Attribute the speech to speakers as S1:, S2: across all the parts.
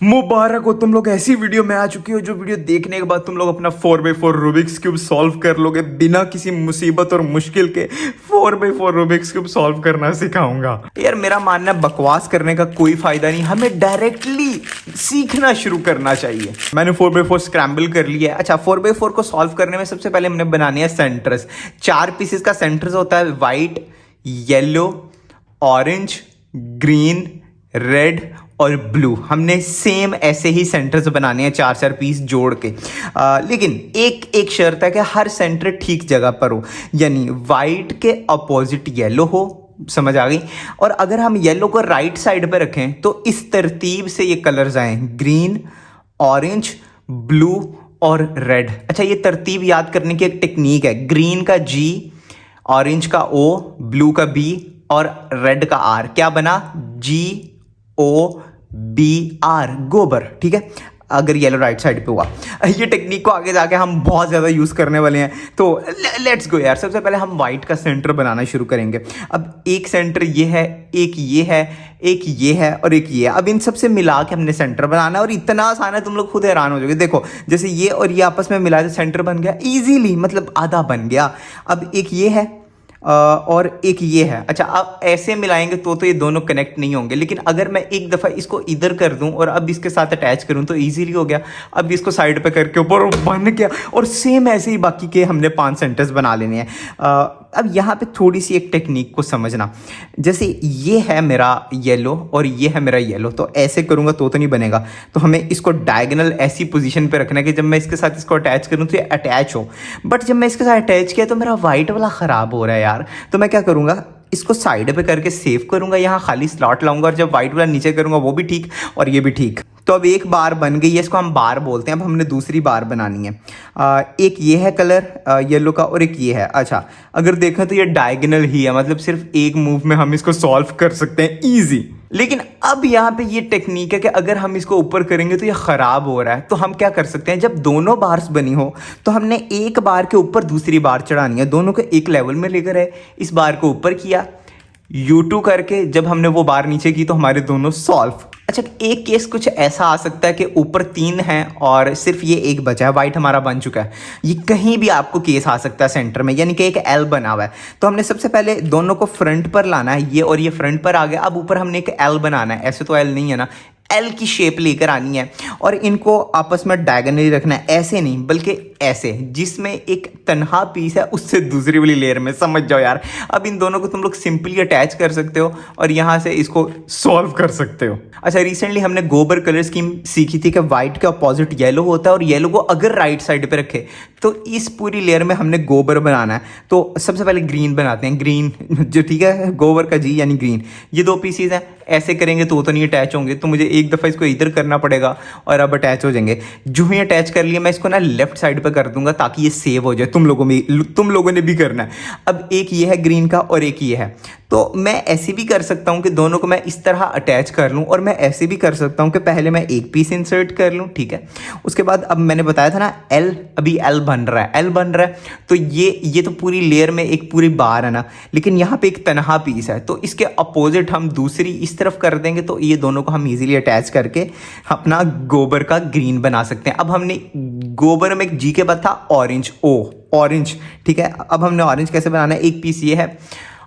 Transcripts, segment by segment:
S1: मुबारक हो तुम लोग, ऐसी वीडियो में आ चुकी हो जो वीडियो देखने के बाद तुम लोग अपना 4x4 रूबिक्स क्यूब सॉल्व कर लोगे बिना किसी मुसीबत और मुश्किल के। 4x4 रूबिक्स क्यूब सॉल्व करना सिखाऊंगा। यार मेरा मानना है बकवास करने का कोई फायदा नहीं, हमें डायरेक्टली सीखना शुरू करना चाहिए। मैंने 4x4 स्क्रैम्बल कर लिया है। अच्छा, 4x4 को सॉल्व करने में सबसे पहले हमने बनाने हैं सेंटर्स। 4 पीसेस का सेंटर्स होता है, white, yellow, orange, green, red और ब्लू। हमने सेम ऐसे ही सेंटर्स बनाने हैं, 4 पीस जोड़ के। लेकिन एक शर्त है कि हर सेंटर ठीक जगह पर हो, यानी वाइट के अपोजिट येलो हो। समझ आ गई? और अगर हम येलो को राइट साइड पे रखें तो इस तरतीब से ये कलर्स आए, ग्रीन, ऑरेंज, ब्लू और रेड। अच्छा, ये तरतीब याद करने की एक टेक्निक है। ग्रीन का G, ऑरेंज का O, ब्लू का B और रेड का R। क्या बना? GOBR, गोबर। ठीक है, अगर येलो राइट साइड पे हुआ। ये टेक्निक को आगे जाके हम बहुत ज़्यादा यूज़ करने वाले हैं, तो लेट्स गो यार। सबसे पहले हम वाइट का सेंटर बनाना शुरू करेंगे। अब एक सेंटर ये है, एक ये है, एक ये है और एक ये है। अब इन सबसे मिला के हमने सेंटर बनाना है और इतना आसान है, तुम लोग खुद हैरान हो जाओगे। देखो, जैसे ये और ये आपस में मिला तो सेंटर बन गया इजीली, मतलब आधा बन गया। अब एक ये है और एक ये है। अच्छा, अब ऐसे मिलाएंगे तो ये दोनों कनेक्ट नहीं होंगे, लेकिन अगर मैं एक दफ़ा इसको इधर कर दूं और अब इसके साथ अटैच करूं तो इजीली हो गया। अब इसको साइड पे करके ऊपर बन गया। और सेम ऐसे ही बाकी के हमने 5 सेंटर्स बना लेने हैं। अब यहाँ पे थोड़ी सी एक टेक्निक को समझना। जैसे ये है मेरा येलो और ये है मेरा येलो, तो ऐसे करूँगा तो नहीं बनेगा। तो हमें इसको डायगोनल ऐसी पोजीशन पे रखना है कि जब मैं इसके साथ इसको अटैच करूँ तो ये अटैच हो। बट जब मैं इसके साथ अटैच किया तो मेरा वाइट वाला ख़राब हो रहा है यार। तो मैं क्या करूँगा, इसको साइड पे करके सेव करूँगा, यहाँ खाली स्लॉट लाऊंगा और जब वाइट वाला नीचे करूँगा वो भी ठीक और ये भी ठीक। तो अब एक बार बन गई है, इसको हम बार बोलते हैं। अब हमने दूसरी बार बनानी है। एक ये है कलर येलो का और एक ये है। अच्छा, अगर देखें तो ये डायगोनल ही है, मतलब सिर्फ एक मूव में हम इसको सॉल्व कर सकते हैं इजी। लेकिन अब यहाँ पे ये टेक्निक है कि अगर हम इसको ऊपर करेंगे तो ये ख़राब हो रहा है। तो हम क्या कर सकते हैं, जब दोनों बार्स बनी हो तो हमने एक बार के ऊपर दूसरी बार चढ़ानी है, दोनों को एक लेवल में लेकर है। इस बार को ऊपर किया, U2 करके जब हमने वो बार नीचे की तो हमारे दोनों सॉल्व। अच्छा, एक केस कुछ ऐसा आ सकता है कि ऊपर 3 हैं और सिर्फ ये एक बचा है, वाइट हमारा बन चुका है। ये कहीं भी आपको केस आ सकता है सेंटर में, यानी कि एक L बना हुआ है। तो हमने सबसे पहले दोनों को फ्रंट पर लाना है, ये और ये फ्रंट पर आ गया। अब ऊपर हमने एक L बनाना है। ऐसे तो L नहीं है ना, L की शेप लेकर आनी है और इनको आपस में डायगोनली रखना है। ऐसे नहीं बल्कि ऐसे, जिसमें एक तनहा पीस है उससे दूसरी वाली लेयर में। समझ जाओ यार। अब इन दोनों को तुम लोग सिंपली अटैच कर सकते हो और यहाँ से इसको सॉल्व कर सकते हो। अच्छा, रिसेंटली हमने गोबर कलर स्कीम सीखी थी कि वाइट के अपोजिट येलो होता है और येलो को अगर राइट साइड पे रखे तो इस पूरी लेयर में हमने गोबर बनाना है। तो सबसे पहले ग्रीन बनाते हैं। ग्रीन जो, ठीक है, गोबर का G यानी ग्रीन। ये 2 पीसीज हैं, ऐसे करेंगे तो नहीं अटैच होंगे, तो मुझे एक दफ़ा इसको इधर करना पड़ेगा और अब अटैच हो जाएंगे। जो ही अटैच कर लिया, मैं इसको ना लेफ्ट साइड पे कर दूंगा ताकि ये सेव हो जाए। तुम लोगों ने भी करना है। अब एक ये है ग्रीन का और एक ये है, तो मैं ऐसे भी कर सकता हूँ कि दोनों को मैं इस तरह अटैच कर लूँ और मैं ऐसे भी कर सकता हूँ कि पहले मैं एक पीस इंसर्ट कर लूँ। ठीक है, उसके बाद अब मैंने बताया था ना L, अभी L बन रहा है। तो ये तो पूरी लेयर में एक पूरी बार है ना, लेकिन यहाँ पे एक तनहा पीस है, तो इसके अपोजिट हम दूसरी इस तरफ कर देंगे तो ये दोनों को हम इजीली अटैच करके अपना गोबर का ग्रीन बना सकते हैं। अब हमने गोबर में एक G के बाद था ऑरेंज, ऑरेंज। ठीक है, अब हमने ऑरेंज कैसे बनाना है, एक पीस ये है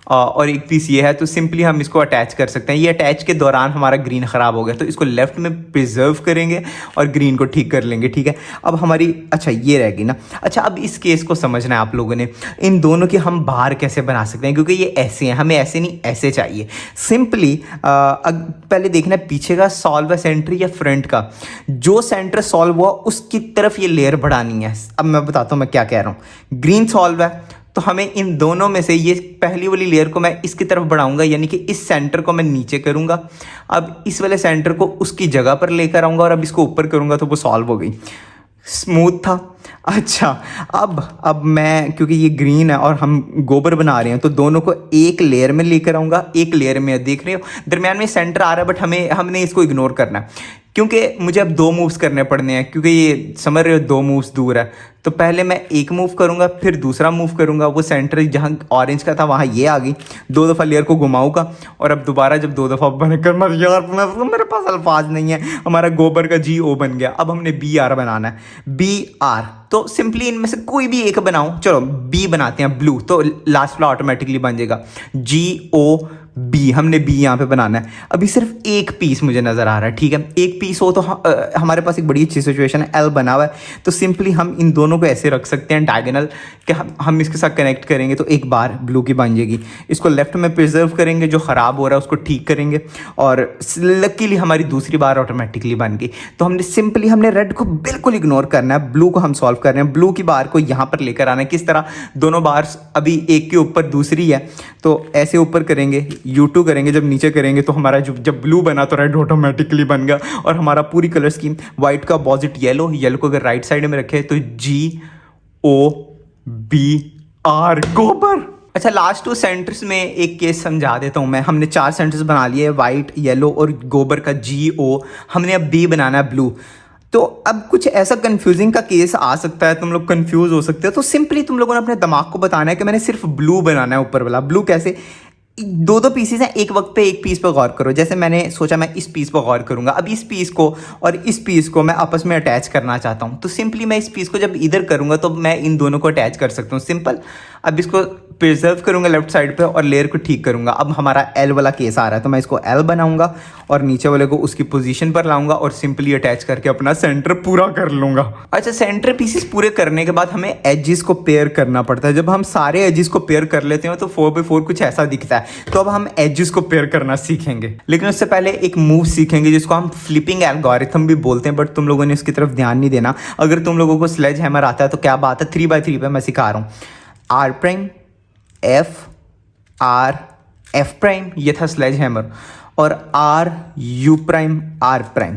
S1: और एक पीस ये है, तो सिंपली हम इसको अटैच कर सकते हैं। ये अटैच के दौरान हमारा ग्रीन ख़राब हो गया तो इसको लेफ्ट में प्रिजर्व करेंगे और ग्रीन को ठीक कर लेंगे। ठीक है, अब हमारी, अच्छा ये रहेगी ना। अच्छा, अब इस केस को समझना है आप लोगों ने, इन दोनों की हम बाहर कैसे बना सकते हैं, क्योंकि ये ऐसे हैं, हमें ऐसे नहीं ऐसे चाहिए। सिंपली पहले देखना है पीछे का सॉल्व है सेंटर या फ्रंट का। जो सेंटर सॉल्व हुआ उसकी तरफ ये लेयर बढ़ानी है। अब मैं बताता हूँ मैं क्या कह रहा हूँ। ग्रीन सॉल्व है तो हमें इन दोनों में से ये पहली वाली लेयर को मैं इसकी तरफ बढ़ाऊंगा, यानी कि इस सेंटर को मैं नीचे करूंगा। अब इस वाले सेंटर को उसकी जगह पर लेकर आऊंगा और अब इसको ऊपर करूंगा तो वो सॉल्व हो गई। स्मूथ था। अच्छा, अब मैं, क्योंकि ये ग्रीन है और हम गोबर बना रहे हैं, तो दोनों को एक लेयर में लेकर आऊंगा। एक लेयर में देख रहे हो दरम्यान में सेंटर आ रहा है, बट हमने इसको इग्नोर करना है। क्योंकि मुझे अब 2 मूव्स करने पड़ने हैं, क्योंकि ये समझ रहे हो 2 मूव्स दूर है। तो पहले मैं एक मूव करूँगा, फिर दूसरा मूव करूँगा, वो सेंटर जहाँ ऑरेंज का था वहाँ ये आ गई, 2 दफ़ा लेयर को घुमाऊँगा और अब दोबारा जब 2 दफ़ा बनकर मर यार मेरे पास अल्फाज नहीं है, हमारा गोबर का GO बन गया। अब हमने BR बनाना है, BR। तो सिंपली इनमें से कोई भी एक बनाऊँ, चलो B बनाते हैं, ब्लू, तो लास्ट वाला ऑटोमेटिकली बन जाएगा GOB। हमने B यहाँ पे बनाना है। अभी सिर्फ एक पीस मुझे नज़र आ रहा है, ठीक है, एक पीस हो तो हमारे पास एक बड़ी अच्छी सिचुएशन है, L बना हुआ है, तो सिंपली हम इन दोनों को ऐसे रख सकते हैं डायगोनल कि हम इसके साथ कनेक्ट करेंगे तो एक बार ब्लू की बन जाएगी। इसको लेफ्ट में प्रिजर्व करेंगे, जो ख़राब हो रहा है उसको ठीक करेंगे, और लकीली हमारी दूसरी बार ऑटोमेटिकली बन गई। तो हमने रेड को बिल्कुल इग्नोर करना है, ब्लू को हम सॉल्व कर रहे हैं। ब्लू की बार को यहाँ पर लेकर आना है, किस तरह, दोनों बार अभी एक के ऊपर दूसरी है, तो ऐसे ऊपर करेंगे, U2 करेंगे, जब नीचे करेंगे तो हमारा जब ब्लू बना तो रेड ऑटोमेटिकली बन गया, और हमारा पूरी कलर स्कीम वाइट का अपोजिट येलो, येलो को अगर राइट साइड में रखे तो GOBR, गोबर। अच्छा, लास्ट 2 सेंटर्स में एक केस समझा देता हूँ मैं। हमने 4 सेंटर्स बना लिए, वाइट, येलो और गोबर का GO। हमने अब B बनाना है, ब्लू। तो अब कुछ ऐसा कंफ्यूजिंग का केस आ सकता है, तुम लोग कंफ्यूज हो सकते हो, तो सिंपली तुम लोगों ने अपने दिमाग को बताना है कि मैंने सिर्फ ब्लू बनाना है, ऊपर वाला। ब्लू कैसे, 2 पीसेस हैं, एक वक्त पे एक पीस पर गौर करो। जैसे मैंने सोचा मैं इस पीस पर गौर करूंगा, अब इस पीस को और इस पीस को मैं आपस में अटैच करना चाहता हूं, तो सिंपली मैं इस पीस को जब इधर करूंगा तो मैं इन दोनों को अटैच कर सकता हूं, सिंपल। अब इसको प्रिजर्व करूंगा लेफ्ट साइड पे और लेयर को ठीक करूंगा। अब हमारा L वाला केस आ रहा है, तो मैं इसको L बनाऊंगा और नीचे वाले को उसकी पोजीशन पर लाऊंगा और सिंपली अटैच करके अपना सेंटर पूरा कर लूंगा। अच्छा, सेंटर पीसेस पूरे करने के बाद हमें एजेस को पेयर करना पड़ता है। जब हम सारे एजेस को पेयर कर लेते हैं तो 4x4 कुछ ऐसा दिखता है। तो अब हम एजेस को पेयर करना सीखेंगे, लेकिन उससे पहले एक मूव सीखेंगे जिसको हम फ्लिपिंग एल्गोरिथम भी बोलते हैं, बट तुम लोगों ने इसकी तरफ ध्यान नहीं देना। अगर तुम लोगों को स्लेज हैमर आता है तो क्या बात है, 3x3 पे मैं सिखा रहा हूँ। R', F, R, F', ये था स्लेज हैमर, और R, U', R'।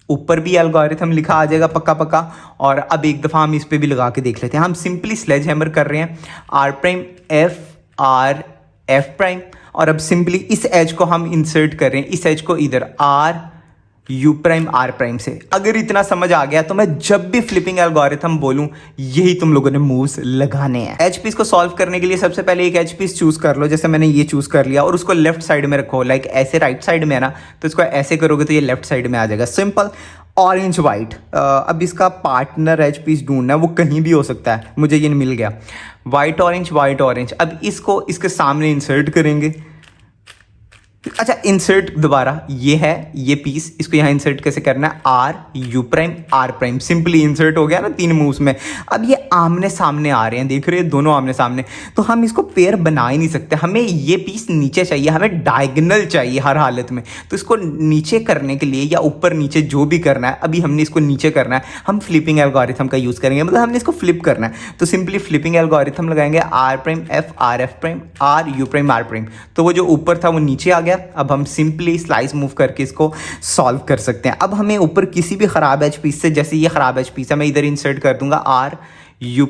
S1: ऊपर भी एल्गोरिथम लिखा आ जाएगा पक्का पक्का। और अब एक दफ़ा हम इस पे भी लगा के देख लेते हैं। हम सिंपली स्लेज हैमर कर रहे हैं, R', F, R, F', और अब सिंपली इस एज को हम इंसर्ट कर रहे हैं, इस एज को इधर R, U', R' से। अगर इतना समझ आ गया तो मैं जब भी फ्लिपिंग एल्गोरिथम बोलूं यही तुम लोगों ने मूव्स लगाने हैं। एज पीस को सॉल्व करने के लिए सबसे पहले एक एज पीस चूज कर लो, जैसे मैंने ये चूज कर लिया, और उसको लेफ्ट साइड में रखो, लाइक ऐसे राइट साइड में है ना, तो इसको ऐसे करोगे तो ये लेफ्ट साइड में आ जाएगा, सिंपल। ऑरेंज वाइट, अब इसका पार्टनर एज पीस ढूंढना है, वो कहीं भी हो सकता है, मुझे ये मिल गया, वाइट ऑरेंज। अब इसको इसके सामने इंसर्ट करेंगे। अच्छा, इंसर्ट दोबारा, ये है ये पीस, इसको यहाँ इंसर्ट कैसे करना है, R, U', R', simply insert हो गया ना 3 मूव्स में। अब ये आमने सामने आ रहे हैं, देख रहे हैं, दोनों आमने सामने, तो हम इसको पेयर बना ही नहीं सकते। हमें ये पीस नीचे चाहिए, हमें डायगोनल चाहिए हर हालत में। तो इसको नीचे करने के लिए या ऊपर नीचे जो भी करना है, अभी हमने इसको नीचे करना है, हम फ्लिपिंग एल्गोरिथम का यूज़ करेंगे, मतलब हमने इसको फ्लिप करना है। तो सिंपली फ्लिपिंग एल्गोरिथम लगाएंगे, R', F, R, F', R, U', R', तो वो जो ऊपर था वो नीचे आ गया। अब हम सिंपली स्लाइस मूव करके इसको सॉल्व कर सकते हैं। अब हमें ऊपर किसी भी खराब एज पीस से, जैसे ये खराब एज पीस है, मैं इधर इंसर्ट कर दूंगा R, U',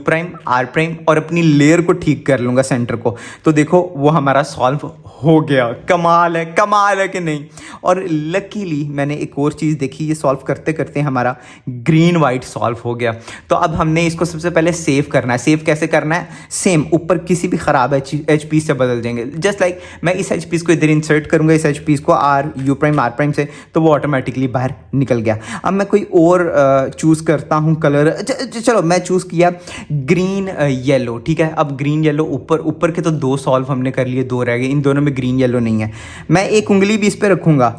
S1: R', और अपनी लेयर को ठीक कर लूंगा सेंटर को, तो देखो वो हमारा सॉल्व हो गया। कमाल है कि नहीं। और लकीली मैंने एक और चीज़ देखी, ये सॉल्व करते करते हमारा ग्रीन वाइट सॉल्व हो गया। तो अब हमने इसको सबसे पहले सेव करना है। सेव कैसे करना है, सेम ऊपर किसी भी ख़राब एच पीस से बदल देंगे। जस्ट लाइक मैं इस एच पीस को इधर इंसर्ट करूँगा, इस एच पीस को R, U', R' से, तो वो ऑटोमेटिकली बाहर निकल गया। अब मैं कोई और चूज़ करता हूँ कलर, चलो मैं चूज़ किया ग्रीन येलो, ठीक है। अब ग्रीन येलो ऊपर के तो 2 सॉल्व हमने कर लिए, 2 रह गए, इन दोनों में ग्रीन येलो नहीं है। मैं एक उंगली भी इस पे रखूंगा,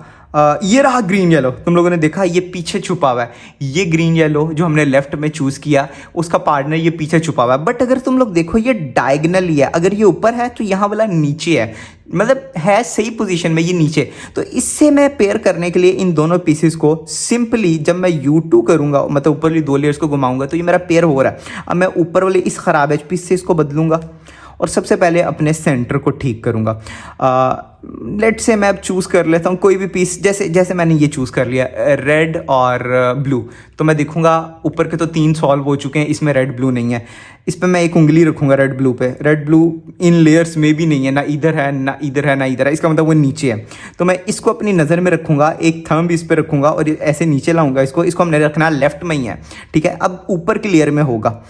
S1: ये रहा ग्रीन येलो, तुम लोगों ने देखा ये पीछे छुपा हुआ है। ये ग्रीन येलो जो हमने लेफ्ट में चूज किया, उसका पार्टनर ये पीछे छुपा हुआ है। बट अगर तुम लोग देखो ये डायगोनल ही है, अगर ये ऊपर है तो यहाँ वाला नीचे है, मतलब है सही पोजीशन में ये नीचे। तो इससे मैं पेयर करने के लिए इन दोनों पीसेस को सिंपली जब मैं U2 करूंगा, मतलब ऊपर वाली 2 लेयर्स को घुमाऊंगा, तो ये मेरा पेयर हो रहा है। अब मैं ऊपर वाले इस खराब एच पीस से इसको बदलूंगा और सबसे पहले अपने सेंटर को ठीक करूंगा। लेट से मैं अब चूज़ कर लेता हूँ कोई भी पीस, जैसे जैसे मैंने ये चूज़ कर लिया रेड और ब्लू, तो मैं देखूंगा ऊपर के तो 3 सॉल्व हो चुके हैं, इसमें रेड ब्लू नहीं है, इस पर मैं एक उंगली रखूंगा रेड ब्लू पे, रेड ब्लू इन लेयर्स में भी नहीं है, ना इधर है ना इधर है ना इधर है, इसका मतलब वो नीचे है। तो मैं इसको अपनी नज़र में रखूंगा, एक थंब इस पर रखूंगा और ऐसे नीचे लाऊंगा इसको, इसको हमने रखना लेफ्ट में ही है, ठीक है। अब ऊपर की लेयर में होगा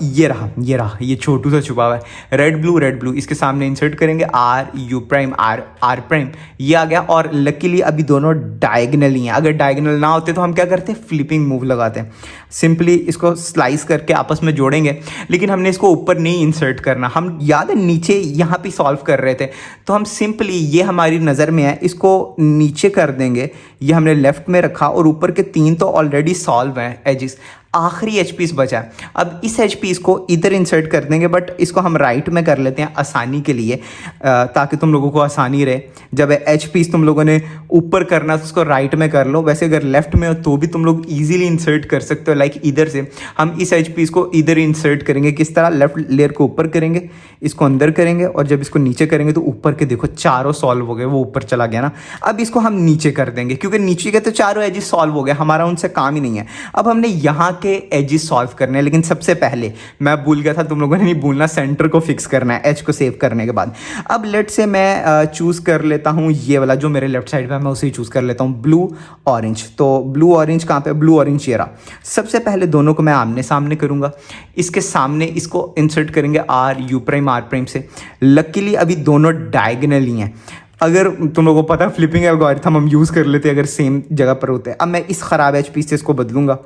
S1: ये रहा ये छोटू सा छुपा हुआ है रेड ब्लू, इसके सामने इंसर्ट करेंगे R U prime R prime, ये आ गया। और लकीली अभी दोनों डायगनल ही हैं, अगर डायगनल ना होते तो हम क्या करते, फ्लिपिंग मूव लगाते हैं, सिंपली इसको स्लाइस करके आपस में जोड़ेंगे, लेकिन हमने इसको ऊपर नहीं इंसर्ट करना, हम याद है नीचे यहाँ पे सॉल्व कर रहे थे, तो हम सिंपली ये हमारी नज़र में है, इसको नीचे कर देंगे, ये हमने लेफ्ट में रखा और ऊपर के 3 तो ऑलरेडी सॉल्व हैं एजिस, आखिरी एच पीस बचा है। अब इस एच पीस को इधर इंसर्ट कर देंगे, बट इसको हम राइट में कर लेते हैं आसानी के लिए, ताकि तुम लोगों को आसानी रहे। जब एच पीस तुम लोगों ने ऊपर करना तो उसको राइट में कर लो, वैसे अगर लेफ्ट में हो तो भी तुम लोग इजीली इंसर्ट कर सकते हो, लाइक इधर से हम इस एच पीस को इधर इंसर्ट करेंगे, किस तरह, लेफ्ट लेयर को ऊपर करेंगे, इसको अंदर करेंगे और जब इसको नीचे करेंगे तो ऊपर के देखो चारों सॉल्व हो गए, वो ऊपर चला गया ना। अब इसको हम नीचे कर देंगे, क्योंकि नीचे के तो चारों एजेस सॉल्व हो गए, हमारा उनसे काम ही नहीं है। अब हमने यहाँ के एजेस सॉल्व करने हैं, लेकिन सबसे पहले मैं भूल गया था, तुम लोगों ने नहीं भूलना, सेंटर को फिक्स करना है एच को सेव करने के बाद। अब लेट से मैं चूज़ कर लेता हूँ ये वाला जो मेरे लेफ्ट साइड पे है, मैं उसे ही चूज़ कर लेता हूँ, ब्लू ऑरेंज। तो ब्लू ऑरेंज कहाँ पे, ब्लू ऑरेंज ये रहा। सबसे पहले दोनों को मैं आमने सामने करूँगा, इसके सामने इसको इंसर्ट करेंगे आर प्राइम से। लकीली अभी दोनों डायगनल ही हैं, अगर तुम लोगों को पता है फ्लिपिंग एल्गोरिथम हम यूज़ कर लेते अगर सेम जगह पर होते हैं। अब मैं इस ख़राब एच पी से इसको बदलूंगा,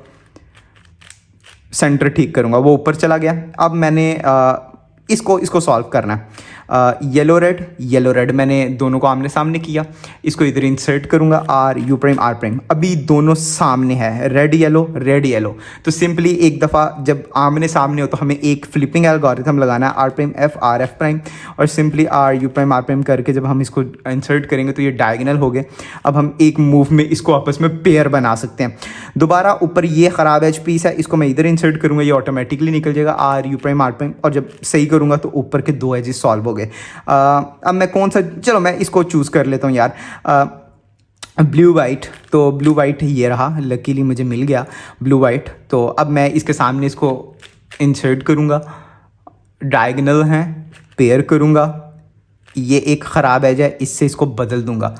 S1: सेंटर ठीक करूंगा, वो ऊपर चला गया। अब मैंने इसको सॉल्व करना है, येलो रेड मैंने दोनों को आमने सामने किया, इसको इधर इंसर्ट करूंगा आर प्राइम। अभी दोनों सामने है, रेड येलो, तो सिंपली एक दफ़ा जब आमने सामने हो तो हमें एक फ्लिपिंग एल्गोरिथम लगाना है, आर एफ प्राइम, और सिंपली आर प्राइम करके जब हम इसको इंसर्ट करेंगे तो ये डायगनल हो गए। अब हम एक मूव में इसको आपस में पेयर बना सकते हैं। दोबारा ऊपर ये ख़राब एच पीस है, इसको मैं इधर इंसर्ट करूंगा, ये ऑटोमेटिकली निकल जाएगा आर प्राइम, और जब सही करूंगा तो ऊपर के 2 एजेस सॉल्व हो गए। अब मैं कौन सा, चलो मैं इसको चूज़ कर लेता हूँ यार, ब्लू वाइट। तो ब्लू वाइट ये रहा, लकीली मुझे मिल गया ब्लू वाइट। तो अब मैं इसके सामने इसको इंसर्ट करूँगा, डायगनल हैं, पेयर करूँगा, ये एक ख़राब एज है, इससे इसको बदल दूंगा,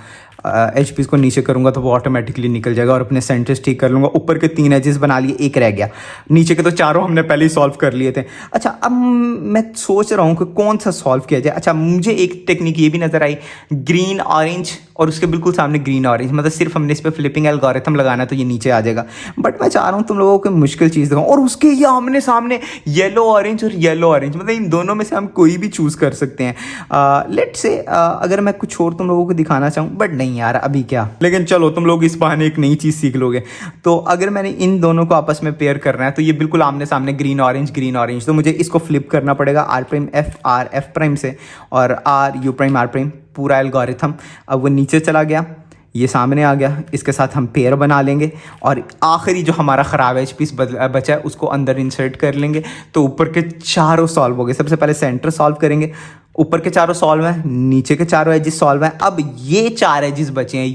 S1: एच पी को नीचे करूँगा तो वो ऑटोमेटिकली निकल जाएगा, और अपने सेंटर्स ठीक कर लूँगा। ऊपर के 3 एजेस बना लिए, एक रह गया, नीचे के तो चारों हमने पहले ही सॉल्व कर लिए थे। अच्छा अब मैं सोच रहा हूँ कि कौन सा सॉल्व किया जाए। अच्छा मुझे एक टेक्निक ये भी नज़र आई, ग्रीन ऑरेंज और उसके बिल्कुल सामने ग्रीन ऑरेंज, मतलब सिर्फ हमने इस पर फ्लिपिंग एल्गोरिथम लगाना है तो ये नीचे आ जाएगा। बट मैं चाह रहा हूँ तुम लोगों को मुश्किल चीज़ दिखाऊँ, और उसके ये आमने सामने येलो ऑरेंज और येलो ऑरेंज, मतलब इन दोनों में से हम कोई भी चूज़ कर सकते हैं। लेट से अगर मैं कुछ और तुम लोगों को दिखाना चाहूँ, बट नहीं यार अभी क्या, लेकिन चलो तुम लोग इस बहाने एक नई चीज़ सीख लोगे। तो अगर मैंने इन दोनों को आपस में पेयर करना है तो ये बिल्कुल आमने सामने ग्रीन ऑरेंज, तो मुझे इसको फ्लिप करना पड़ेगा आर एफ प्राइम से, और आर प्राइम, पूरा एल्गोरिथम। अब वो नीचे चला गया, ये सामने आ गया, इसके साथ हम पेयर बना लेंगे, और आखिरी जो हमारा ख़राब एच पीस बचा है उसको अंदर इंसर्ट कर लेंगे, तो ऊपर के चारों सॉल्व हो गए। सबसे पहले सेंटर सॉल्व करेंगे, ऊपर के चारों सॉल्व हैं, नीचे के चारों एजेस सॉल्व हैं। अब ये 4 एजेस बचे हैं,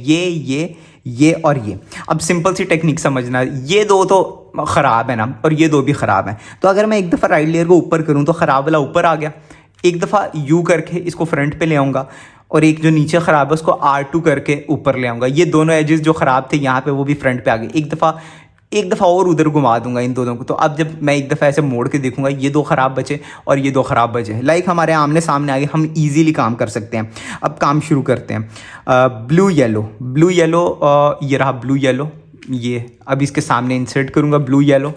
S1: ये और ये। अब सिंपल सी टेक्निक समझना, ये 2 तो ख़राब है ना, और ये 2 भी ख़राब हैं। तो अगर मैं एक दफ़ा राइट लेयर को ऊपर करूँ तो ख़राब वाला ऊपर आ गया, एक दफ़ा यू करके इसको फ्रंट पे ले आऊँगा, और एक जो नीचे ख़राब है उसको R2 करके ऊपर ले आऊँगा। ये दोनों एजेस जो ख़राब थे यहाँ पे वो भी फ्रंट पे आ गए। एक दफ़ा और उधर घुमा दूंगा इन दोनों को। तो अब जब मैं एक दफ़ा ऐसे मोड़ के देखूंगा, ये 2 ख़राब बचे और ये 2 ख़राब बचे, लाइक हमारे आमने सामने आ गए, हम इजीली काम कर सकते हैं। अब काम शुरू करते हैं। ब्लू येलो, ये रहा ब्लू येलो, ये अब इसके सामने इंसर्ट करूँगा ब्लू येलो।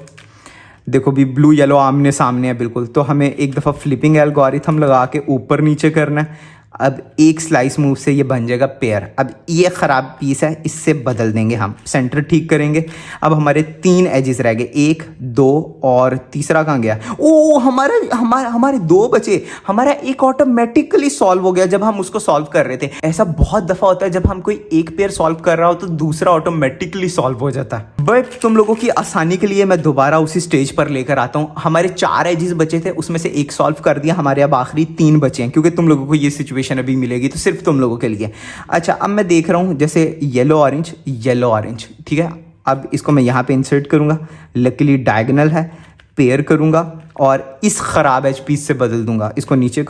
S1: देखो भी ब्लू येलो आमने सामने है बिल्कुल। तो हमें एक दफ़ा फ्लिपिंग एल्गोरिथम लगा के ऊपर नीचे करना है। अब एक स्लाइस मूव से ये बन जाएगा पेयर। अब ये ख़राब पीस है, इससे बदल देंगे, हम सेंटर ठीक करेंगे। अब हमारे 3 एजेस रह गए, 1 2 और तीसरा कहाँ गया? ओ हमारे 2 बचे, हमारा एक ऑटोमेटिकली सॉल्व हो गया जब हम उसको सॉल्व कर रहे थे। ऐसा बहुत दफ़ा होता है जब हम कोई एक पेयर सॉल्व कर रहा हो तो दूसरा ऑटोमेटिकली सॉल्व हो जाता है। बट तुम लोगों की आसानी के लिए मैं दोबारा उसी स्टेज पर लेकर आता हूँ। हमारे 4 एजेस बचे थे, उसमें से एक सॉल्व कर दिया, हमारे अब आखिरी 3 बचे हैं, क्योंकि तुम लोगों को ये सिचुएशन अभी मिलेगी तो सिर्फ तुम लोगों के लिए। अच्छा, अब मैं देख रहा हूँ जैसे येलो ऑरेंज, ठीक है। अब इसको मैं यहाँ पे इंसर्ट करूँगा, लकीली डायगोनल है, पेयर करूँगा और इस ख़राब एच पीस से बदल दूंगा। इसको नीचे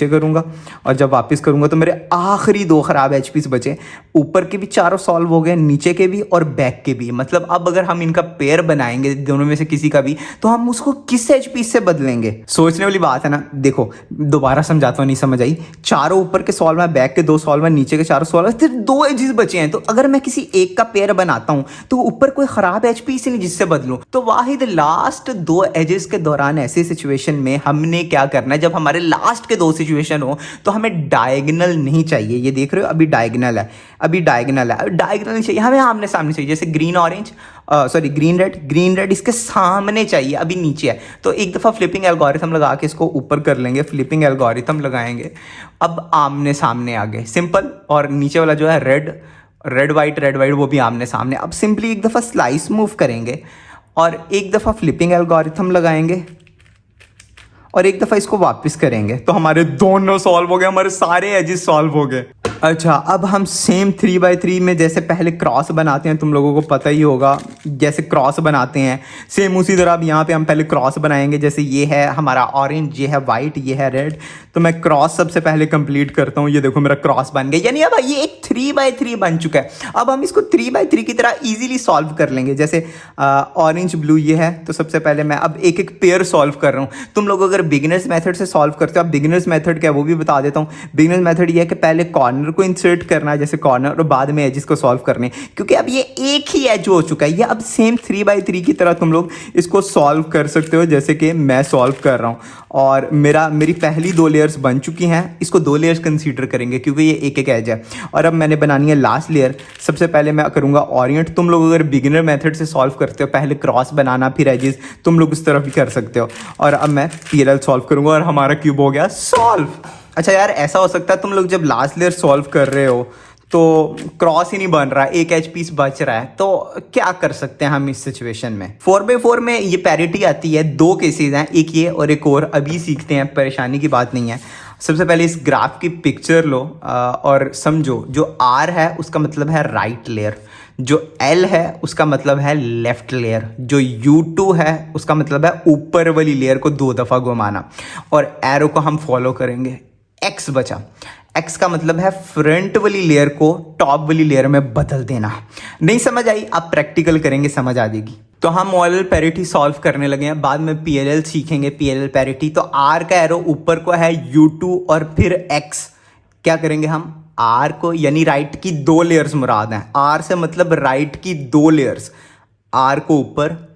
S1: करूँगा और जब वापस करूँगा तो मेरे आखिरी 2 ख़राब एच पीस बचे। ऊपर के भी चारों सॉल्व हो गए, नीचे के भी और बैक के भी। मतलब अब अगर हम इनका पेयर बनाएंगे दोनों में से किसी का भी, तो हम उसको किस एच पीस से बदलेंगे? सोचने वाली बात है ना। देखो दोबारा समझाता हूँ, नहीं समझ आई। चारों ऊपर के सॉल्व है, बैक के 2 सॉल्व है, नीचे के 4 सॉल्व है, सिर्फ 2 एजेस बचे हैं। तो अगर मैं किसी एक का पेयर बनाता हूँ तो ऊपर कोई ख़राब एच पीस ही नहीं जिससे बदलूँ। तो वाहिद लास्ट 2 एजेस के दौरान ऐसी सिचुएशन में हमने क्या करना है, जब हमारे लास्ट के 2 सिचुएशन हो तो हमें डायगोनल नहीं चाहिए। ये देख रहे हो, अभी डायगोनल है, डायगोनल नहीं चाहिए हमें, आमने सामने चाहिए। जैसे ग्रीन रेड इसके सामने चाहिए, अभी नीचे है। तो एक दफ़ा फ्लिपिंग एल्गोरिथम लगा के इसको ऊपर कर लेंगे, फ्लिपिंग एल्गोरिथम लगाएंगे, अब आमने सामने आ गए, सिंपल। और नीचे वाला जो है रेड वाइट वो भी आमने सामने। अब सिंपली एक दफ़ा स्लाइस मूव करेंगे और एक दफ़ा फ्लिपिंग एल्गोरिथम लगाएंगे और एक दफ़ा इसको वापस करेंगे, तो हमारे दोनों सॉल्व हो गए, हमारे सारे एजेस सॉल्व हो गए। अच्छा, अब हम सेम 3x3 में जैसे पहले क्रॉस बनाते हैं, तुम लोगों को पता ही होगा जैसे क्रॉस बनाते हैं, सेम उसी तरह अब यहाँ पे हम पहले क्रॉस बनाएंगे। जैसे ये है हमारा ऑरेंज, ये है वाइट, ये है रेड, तो मैं क्रॉस सबसे पहले कंप्लीट करता हूँ। ये देखो मेरा क्रॉस बन गया, यानी अब ये एक 3x3 बन चुका है। अब हम इसको 3x3 की तरह ईजिली सॉल्व कर लेंगे। जैसे ऑरेंज ब्लू ये है, तो सबसे पहले मैं अब एक एक पेयर सॉल्व कर रहा हूँ। तुम लोग अगर बिगिनर्स मेथड से सॉल्व करते हो, अब बिगिनर्स मेथड क्या है वो भी बता देता हूँ। बिगिनर्स मेथड ये है कि पहले कॉर्नर को इंसर्ट करना है, जैसे कॉर्नर, और बाद में एजेस को सॉल्व करने, क्योंकि अब ये एक ही एज हो चुका है। ये अब सेम 3x3 की तरह तुम लोग इसको सॉल्व कर सकते हो, जैसे कि मैं सॉल्व कर रहा हूँ। और मेरी पहली 2 लेयर्स बन चुकी हैं, इसको 2 लेयर्स कंसीडर करेंगे क्योंकि ये एक एक एज है। और अब मैंने बनानी है लास्ट लेयर। सबसे पहले मैं करूँगा ओरिएंट। तुम लोग अगर बिगिनर मेथड से सॉल्व करते हो, पहले क्रॉस बनाना फिर एजेस, तुम लोग उस तरफ भी कर सकते हो। और अब मैं PLL सॉल्व करूँगा और हमारा क्यूब हो गया सॉल्व। अच्छा यार, ऐसा हो सकता है तुम लोग जब लास्ट लेयर सॉल्व कर रहे हो तो क्रॉस ही नहीं बन रहा है, एक एच पीस बच रहा है, तो क्या कर सकते हैं हम इस सिचुएशन में? 4x4 में ये पैरिटी आती है। 2 केसेस हैं, एक ये और एक और, अभी सीखते हैं, परेशानी की बात नहीं है। सबसे पहले इस ग्राफ की पिक्चर लो और समझो, जो R है उसका मतलब है राइट लेयर, जो L है उसका मतलब है लेफ्ट लेयर, जो U2 है उसका मतलब है ऊपर वाली लेयर को 2 दफ़ा घुमाना, और एरो को हम फॉलो करेंगे। X बचा, X का मतलब है फ्रंट वाली लेयर को टॉप वाली लेयर में बदल देना। नहीं समझ आई? आप प्रैक्टिकल करेंगे, समझ आ जाएगी। तो हम मॉडल पैरिटी सॉल्व करने लगे हैं, बाद में PLL सीखेंगे, PLL पैरिटी। तो R का एरो ऊपर को है U2 और फिर X, क्या करेंगे हम? R को, यानी राइट की 2 लेयर्स मुराद हैं, R से मतलब राइट की 2 लेयर्स, R को ऊपर,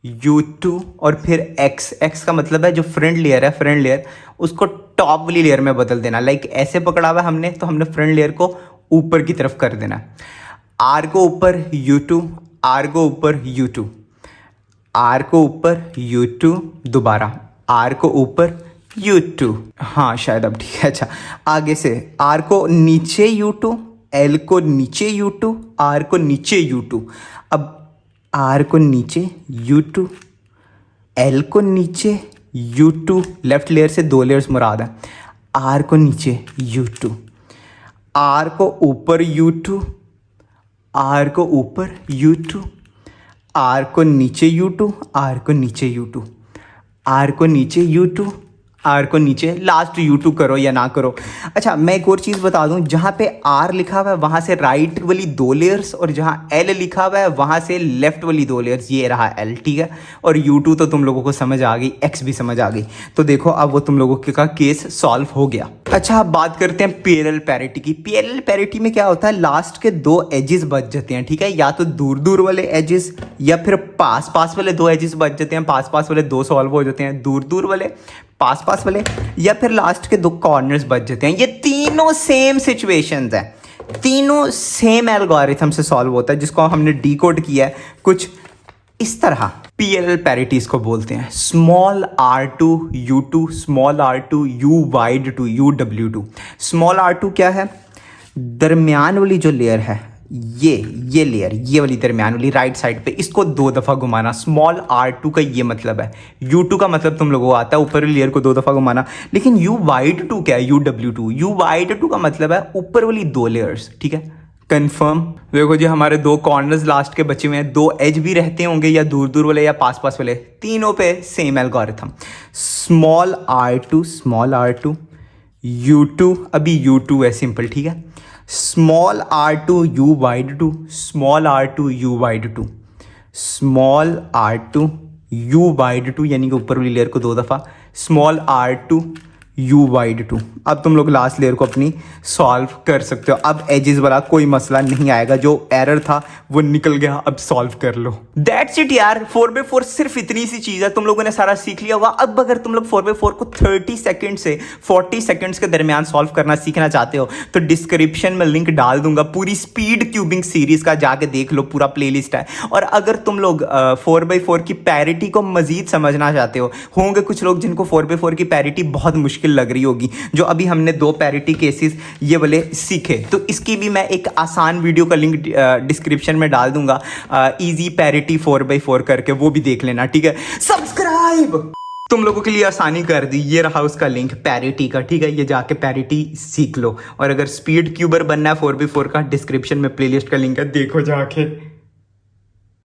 S1: U2 और फिर X का मतलब है जो फ्रंट लेयर है, फ्रंट लेयर उसको टॉप वाली लेयर में बदल देना। लाइक ऐसे पकड़ा हुआ हमने, तो हमने फ्रंट लेयर को ऊपर की तरफ कर देना। R को ऊपर U2, R को ऊपर U2, R को ऊपर U2, दोबारा R को ऊपर U2। हाँ शायद अब ठीक है। अच्छा, आगे से R को नीचे U2, L को नीचे U2, R को नीचे U2। अब R को नीचे U2, L को नीचे U2, लेफ्ट लेयर से 2 लेयर्स मुराद है। R को नीचे U2, R को ऊपर U2, R को ऊपर U2, R को नीचे U2, R को नीचे U2, R को नीचे U2, R को नीचे, लास्ट U2 करो या ना करो। अच्छा, मैं एक और चीज़ बता दूं, जहाँ पे R लिखा हुआ है वहाँ से राइट वाली 2 लेयर्स, और जहाँ L लिखा हुआ है वहाँ से लेफ्ट वाली 2 लेयर्स। ये रहा L, ठीक है। और U2 तो तुम लोगों को समझ आ गई, X भी समझ आ गई। तो देखो अब वो तुम लोगों का केस सॉल्व हो गया। अच्छा, अब बात करते हैं PLL पैरिटी की। PLL पैरिटी में क्या होता है, लास्ट के 2 एजेस बच जाते हैं, ठीक है। या तो दूर दूर वाले एजेस या फिर पास पास वाले 2 एजेस बच जाते हैं। पास पास वाले 2 सॉल्व हो जाते हैं, दूर दूर वाले, पास पास वाले, या फिर लास्ट के 2 कॉर्नर्स बच जाते हैं। ये तीनों सेम सिचुएशंस हैं, तीनों सेम एल्गोरिथम से सॉल्व होता है, जिसको हमने डिकोड किया है कुछ इस तरह। PLL पैरिटीज को बोलते हैं small r2 u2, small r2 u wide two u w2। Small r2 क्या है? दरमियान वाली जो लेयर है, ये लेयर, ये वाली दरमियान वाली राइट साइड पे, इसको 2 दफ़ा घुमाना। स्मॉल R2 का ये मतलब है। U2 का मतलब तुम लोगों को आता है, ऊपर वाली लेयर को 2 दफ़ा घुमाना। लेकिन U-wide-2 क्या है? UW2, U-wide-2 का मतलब है ऊपर वाली 2 लेयर्स, ठीक है। कंफर्म। देखो जी, हमारे 2 कॉर्नर्स लास्ट के बचे हुए हैं। 2 एज भी रहते होंगे, या दूर दूर वाले या पास पास वाले, तीनों पे same algorithm. Small R2 U2, अभी U2 है सिंपल, ठीक है। Small R2 U-wide-2, small R2 U-wide-2, small R2 U-wide-2, यानी कि ऊपर वाली लेयर को 2 दफ़ा, स्मॉल R2 U-wide-2। अब तुम लोग लास्ट लेयर को अपनी सॉल्व कर सकते हो। अब एजेस वाला कोई मसला नहीं आएगा, जो एरर था वो निकल गया, अब सॉल्व कर लो। दैट्स इट यार, 4x4 सिर्फ इतनी सी चीज़ है, तुम लोगों ने सारा सीख लिया होगा। अब अगर तुम लोग 4x4 को 30 सेकंड से 40 सेकंड्स के दरमियान सॉल्व करना सीखना चाहते हो तो डिस्क्रिप्शन में लिंक डाल दूंगा, पूरी स्पीड क्यूबिंग सीरीज का जाके देख लो, पूरा प्लेलिस्ट है। और अगर तुम लोग 4x4 की पैरिटी को मजीद समझना चाहते हो, होंगे कुछ लोग जिनको 4x4 की पैरिटी बहुत मुश्किल लग रही होगी, जो अभी हमने 2 पैरिटी केसेस ये वाले सीखे, तो इसकी भी मैं एक आसान वीडियो का लिंक डिस्क्रिप्शन में डाल दूंगा, इजी पैरिटी 4x4 करके, वो भी देख लेना, ठीक है। सब्सक्राइब तुम लोगों के लिए आसानी कर दी, ये रहा उसका लिंक पैरिटी का, ठीक है। ये जाके पैरिटी सीख लो। और अगर स्पीड क्यूबर बनना है 4x4 का, डिस्क्रिप्शन में प्लेलिस्ट का लिंक है, देखो जाके।